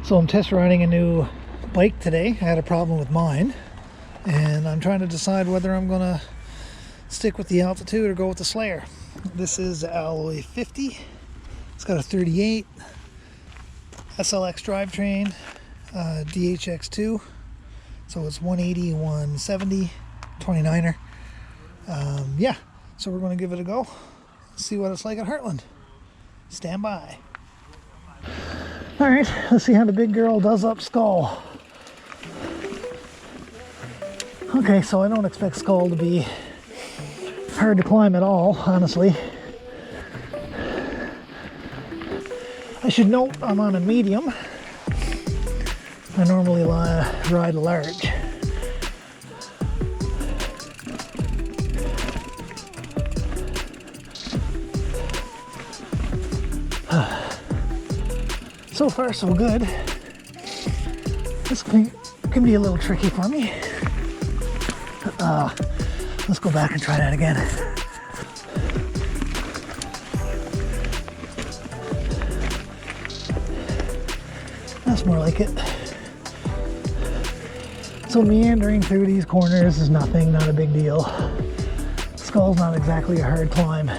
So I'm test riding a new bike today. I had a problem with mine, and I'm trying to decide whether I'm gonna stick with the Altitude or go with the Slayer. This is the Alloy 50. It's got a 38 SLX drivetrain, DHX2, so it's 180, 170, 29er. Yeah, so we're going to give it a go, see what it's like at Heartland. Stand by. All right, let's see how the big girl does up Skull. Okay, so I don't expect Skull to be hard to climb at all, honestly. I should note I'm on a medium. I normally ride a large. So far, so good. This can be a little tricky for me. Let's go back and try that again. That's more like it. So meandering through these corners is nothing, not a big deal. Skull's not exactly a hard climb.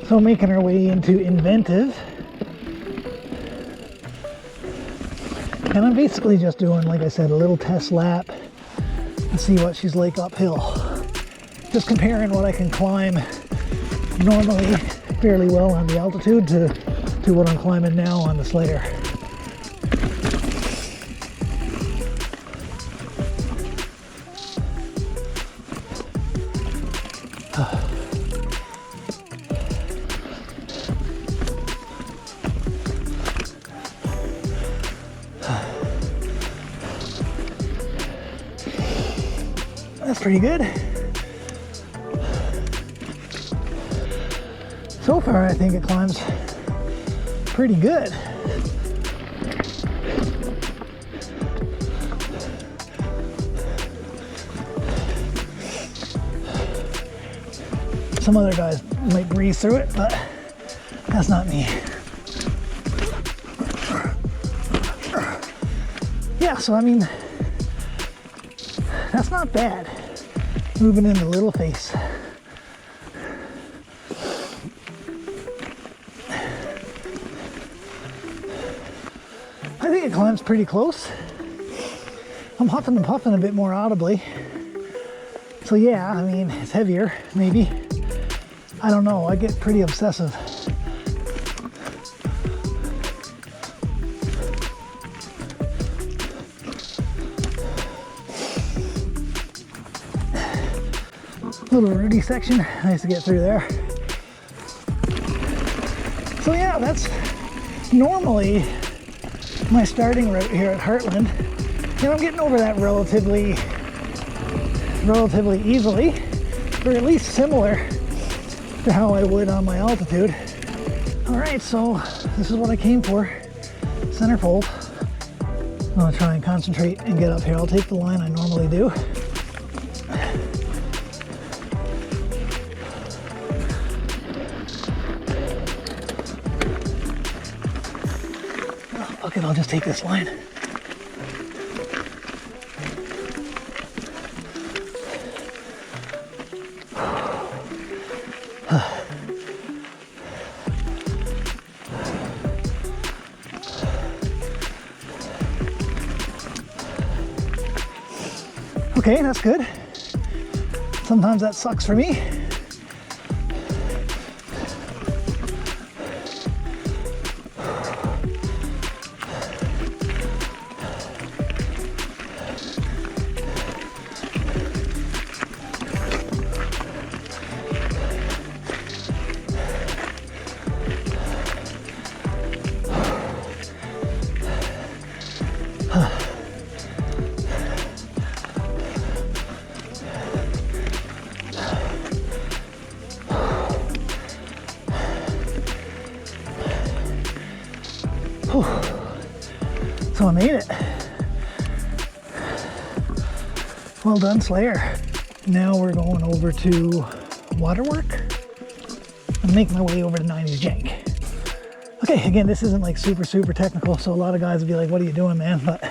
So making our way into Inventive. And I'm basically just doing, like I said, a little test lap and see what she's like uphill. Just comparing what I can climb normally fairly well on the Altitude to what I'm climbing now on the Slayer. That's pretty good. So far, I think it climbs pretty good. Some other guys might breeze through it, but that's not me. Yeah, so I mean, that's not bad. Moving into Little Face. I think it climbs pretty close. I'm huffing and puffing a bit more audibly. So yeah, I mean, it's heavier, maybe. I don't know, I get pretty obsessive. Little rooty section, nice to get through there. So yeah, that's normally my starting route here at Heartland. And I'm getting over that relatively easily, or at least similar to how I would on my Altitude. All right, so this is what I came for, centerfold. I'm gonna try and concentrate and get up here. I'll take the line I normally do. Fuck it, I'll just take this line. Okay, that's good. Sometimes that sucks for me. So I made it. Well done, Slayer. Now we're going over to Waterwork and make my way over to 90s Jank. Okay, again, this isn't like super technical, so a lot of guys would be like, what are you doing, man? But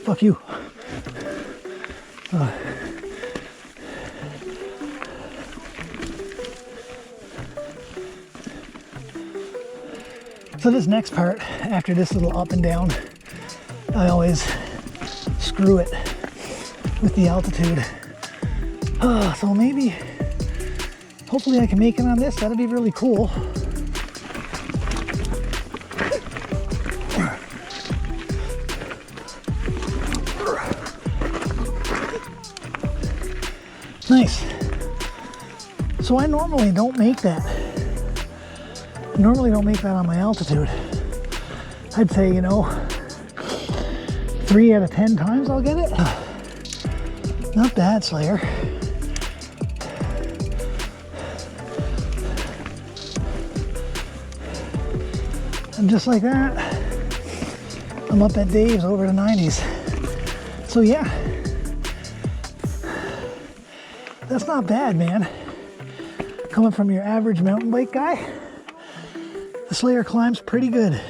fuck you. So this next part, after this little up and down, I always screw it with the altitude. So maybe, hopefully I can make it on this. That'd be really cool. Nice. So I normally don't make that. I normally don't make that on my altitude. I'd say, you know, 3 out of 10 times I'll get it. Not bad, Slayer. And just like that, I'm up at Dave's over to 90s. So yeah, that's not bad, man. Coming from your average mountain bike guy, the Slayer climb's pretty good.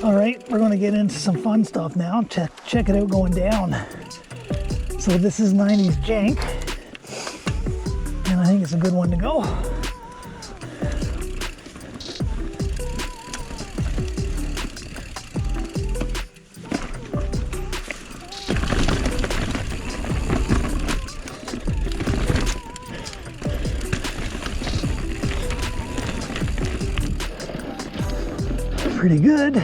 All right, we're gonna get into some fun stuff now. Check it out going down. So this is 90s Jank, and I think it's a good one to go. Pretty good.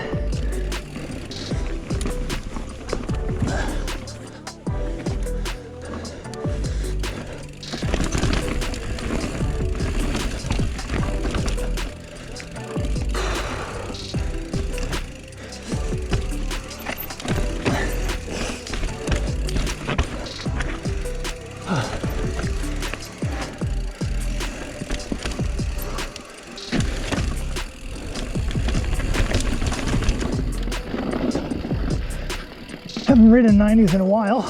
Haven't ridden 90s in a while,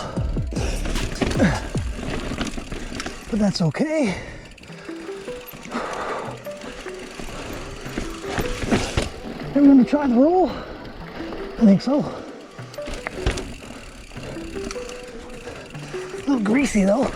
but that's okay. Are we gonna try the roll? I think so. A little greasy though.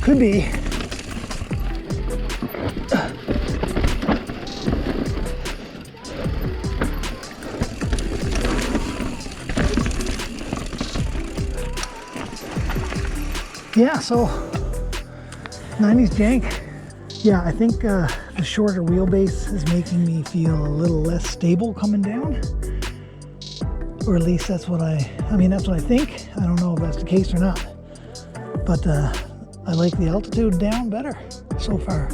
Could be. Yeah, so 90s Jank. Yeah, I think the shorter wheelbase is making me feel a little less stable coming down. Or at least that's what I that's what I think. I don't know if that's the case or not. But I like the altitude down better so far.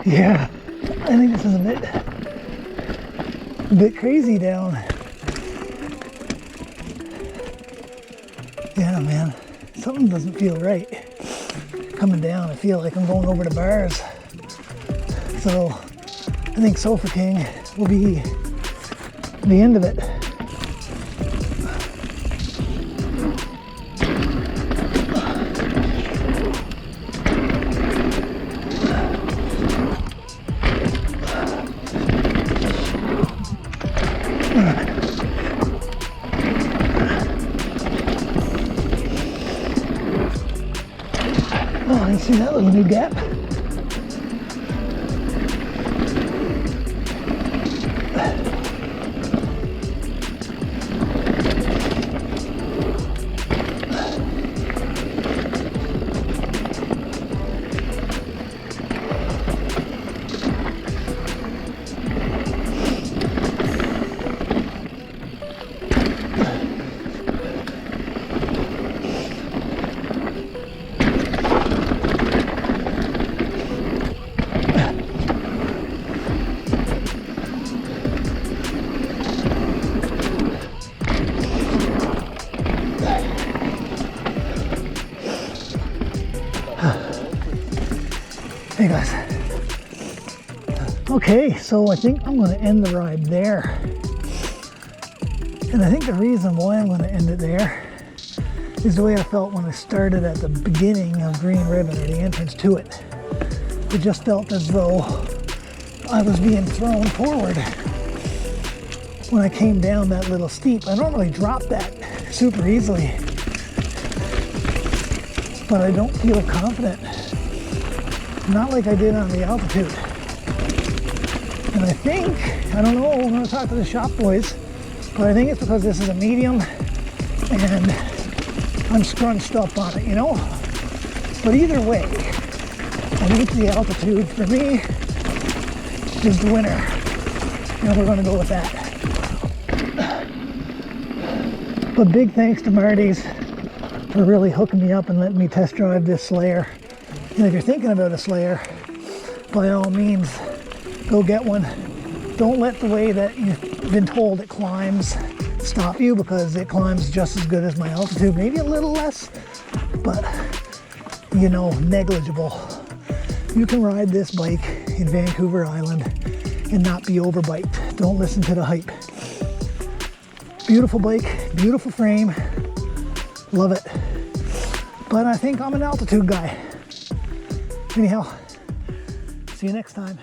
Yeah, I think this is a bit crazy down. Yeah, man, something doesn't feel right. Coming down, I feel like I'm going over the bars. So I think Sulphur King will be the end of it. Oh, I see that little new gap. Hey guys. Okay, so I think I'm going to end the ride there. And I think the reason why I'm going to end it there is the way I felt when I started at the beginning of Green Ribbon, or the entrance to it. It just felt as though I was being thrown forward when I came down that little steep. I normally drop that super easily, but I don't feel confident. Not like I did on the altitude. And I think, I don't know, I'm gonna talk to the shop boys, but I think it's because this is a medium and I'm scrunched up on it, you know? But either way, I think the altitude for me is the winner. And we're gonna go with that. But big thanks to Marty's for really hooking me up and letting me test drive this Slayer. And if you're thinking about a Slayer, by all means, go get one. Don't let the way that you've been told it climbs stop you, because it climbs just as good as my altitude, maybe a little less, but you know, negligible. You can ride this bike in Vancouver Island and not be overbiked. Don't listen to the hype. Beautiful bike, beautiful frame, love it. But I think I'm an altitude guy. Anyhow, see you next time.